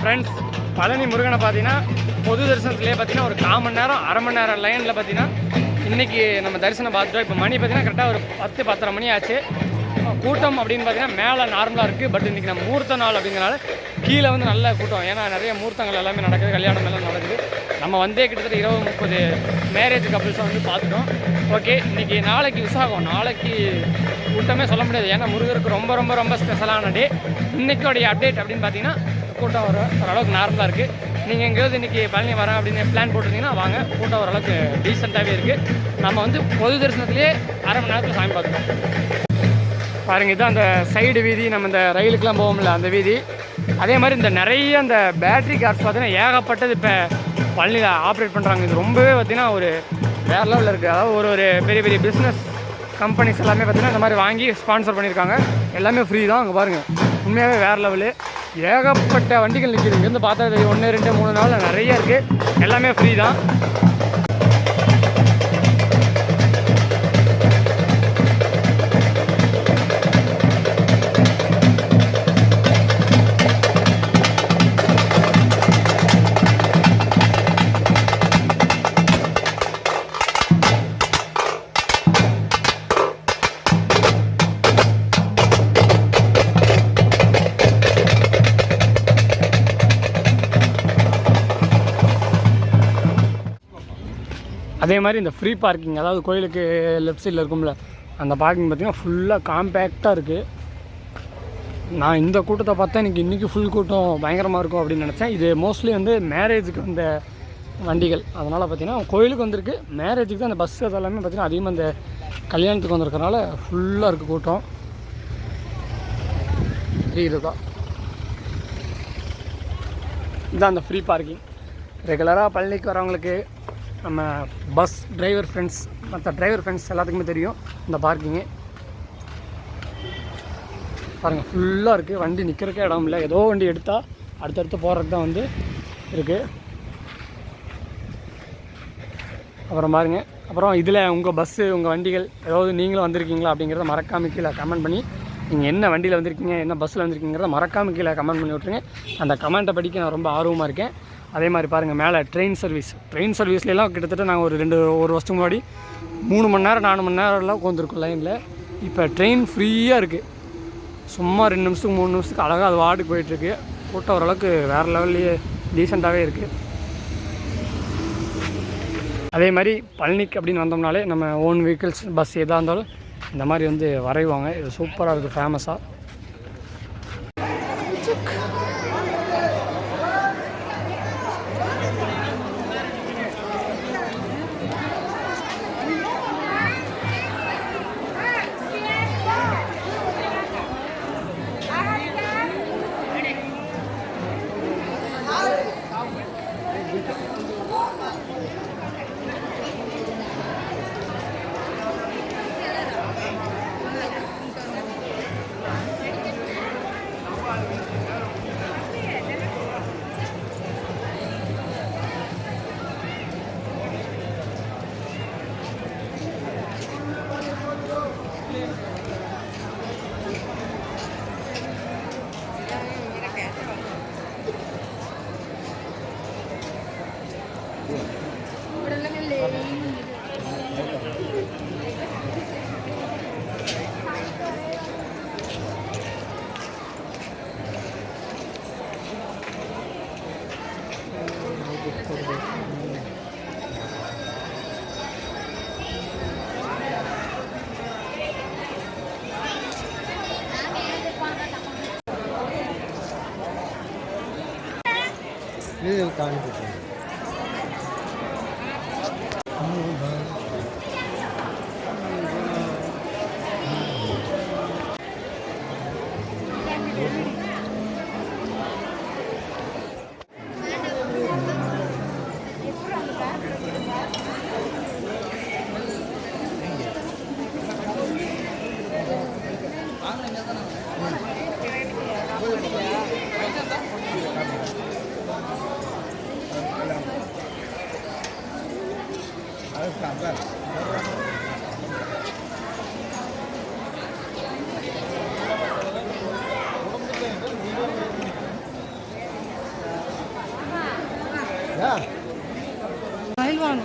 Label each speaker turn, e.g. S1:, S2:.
S1: Friends, Palani முருகனை பார்த்தீங்கன்னா பொது தரிசனத்துலேயே பார்த்தீங்கன்னா ஒரு 1/4 மணி நேரம் 1/2 மணி நேரம் லைனில் பார்த்தீங்கன்னா இன்றைக்கி நம்ம தரிசனம் பார்த்துட்டோம். இப்போ மணி பார்த்தீங்கன்னா கரெக்டாக ஒரு 10-10:30 மணி ஆச்சு. கூட்டம் அப்படின்னு பார்த்தீங்கன்னா மேலே நார்மலாக இருக்குது. பட் இன்றைக்கி நம்ம முகூர்த்த நாள் அப்படிங்கிறனால கீழே வந்து நல்ல கூட்டம். ஏன்னா நிறைய முகூர்த்தங்கள் எல்லாமே நடக்குது, கல்யாணம் எல்லாம் நடக்குது. நம்ம வந்தே கிட்டத்தட்ட 20-30 மேரேஜ் கப்புள்ஸை வந்து பார்த்துட்டோம். ஓகே, இன்றைக்கி நாளைக்கு விசாகம், நாளைக்கு கூட்டமே சொல்ல முடியாது. ஏன்னா முருகருக்கு ரொம்ப ரொம்ப ரொம்ப ஸ்பெஷலான டே. இன்றைக்கோடைய அப்டேட் அப்படின்னு பார்த்தீங்கன்னா கூட்டம் ஓரளவுக்கு நார்மலாக இருக்குது. நீங்கள் எங்கேயாவது இன்றைக்கி பழனி வரேன் அப்படின்னு பிளான் போட்டிருந்தீங்கன்னா வாங்க, கூட்டம் ஓரளவுக்கு டீசெண்டாகவே இருக்குது. நம்ம வந்து பொது தரிசனத்துலேயே 1/2 மணி நேரத்தில் சாமி பார்த்துட்டோம். பாருங்கள், இதுதான் அந்த சைடு வீதி, நம்ம இந்த ரயிலுக்கெலாம் போவோம்ல அந்த வீதி. அதே மாதிரி இந்த நிறைய அந்த பேட்ரி கார்ஸ் பார்த்தீங்கன்னா ஏகப்பட்டது இப்போ பழனியில் ஆப்ரேட் பண்ணுறாங்க. இது ரொம்பவே பார்த்திங்கன்னா ஒரு வேறு லெவலில் இருக்குது. அதாவது ஒரு பெரிய பெரிய பிஸ்னஸ் கம்பெனிஸ் எல்லாமே பார்த்திங்கன்னா இந்த மாதிரி வாங்கி ஸ்பான்சர் பண்ணியிருக்காங்க. எல்லாமே ஃப்ரீ தான். அங்கே பாருங்கள், உண்மையாகவே வேறு லெவலு. ஏகப்பட்ட வண்டிகள் நிற்கிது. இங்கேருந்து பார்த்தா 1, 2, 3 நாள் நிறைய இருக்குது. எல்லாமே ஃப்ரீ தான். அதே மாதிரி இந்த ஃப்ரீ பார்க்கிங், அதாவது கோயிலுக்கு லெஃப்ட் சைடில் இருக்கும்ல அந்த பார்க்கிங் பார்த்திங்கன்னா ஃபுல்லாக காம்பேக்டாக இருக்குது. நான் இந்த கூட்டத்தை பார்த்தா இன்றைக்கி ஃபுல் கூட்டம் பயங்கரமாக இருக்கும் அப்படின்னு நினச்சேன். இது மோஸ்ட்லி வந்து மேரேஜுக்கு வந்த வண்டிகள். அதனால் பார்த்திங்கன்னா கோயிலுக்கு வந்திருக்கு, மேரேஜுக்கு தான் அந்த பஸ் அதெல்லாமே பார்த்திங்கன்னா அதிகமாக இந்த கல்யாணத்துக்கு வந்திருக்கனால ஃபுல்லாக இருக்குது கூட்டம். இதுதான் இதுதான் அந்த ஃப்ரீ பார்க்கிங். ரெகுலராக பழனிக்கு வரவங்களுக்கு, நம்ம பஸ் டிரைவர் ஃப்ரெண்ட்ஸ், மற்ற டிரைவர் ஃப்ரெண்ட்ஸ் எல்லாத்துக்குமே தெரியும் இந்த பார்க்கிங்கு. பாருங்கள், ஃபுல்லாக இருக்குது. வண்டி நிற்கிறக்கே இடம் இல்லை. ஏதோ வண்டி எடுத்தால் அடுத்தடுத்து போகிறதுக்கு தான் வந்து இருக்குது. அப்புறம் பாருங்கள், அப்புறம் இதில் உங்கள் பஸ்ஸு, உங்கள் வண்டிகள் ஏதாவது நீங்களும் வந்திருக்கீங்களா அப்படிங்கிறத மறக்காமல் கீழே கமெண்ட் பண்ணி, நீங்கள் என்ன வண்டியில் வந்திருக்கீங்க, என்ன பஸ்ஸில் வந்திருக்கீங்கிறத மறக்காமல் கீழே கமெண்ட் பண்ணி விட்ருங்க. அந்த கமெண்ட்டை படிக்க நான் ரொம்ப ஆர்வமாக இருக்கேன். அதே மாதிரி பாருங்கள், மேலே ட்ரெயின் சர்வீஸ்லாம் கிட்டத்தட்ட நாங்கள் ஒரு வருஷத்துக்கு முன்னாடி 3 மணி நேரம் 4 மணி நேரம்லாம் உட்காந்துருக்கோம் லைனில். இப்போ ட்ரெயின் ஃப்ரீயாக இருக்குது. சும்மா 2 நிமிஷத்துக்கு 3 நிமிஷத்துக்கு அழகாக அது வாட்டுக்கு போயிட்டுருக்கு. கூட்டம் ஓரளவுக்கு வேறு லெவல்லையே டீசெண்டாகவே இருக்குது. அதே மாதிரி பழனிக்கு அப்படின்னு வந்தோம்னாலே நம்ம ஓன் வெஹிக்கிள்ஸ், பஸ் எதாக இருந்தாலும் இந்த மாதிரி வந்து வரைவாங்க. இது சூப்பராக இருக்குது, ஃபேமஸாக.
S2: பயில்வான்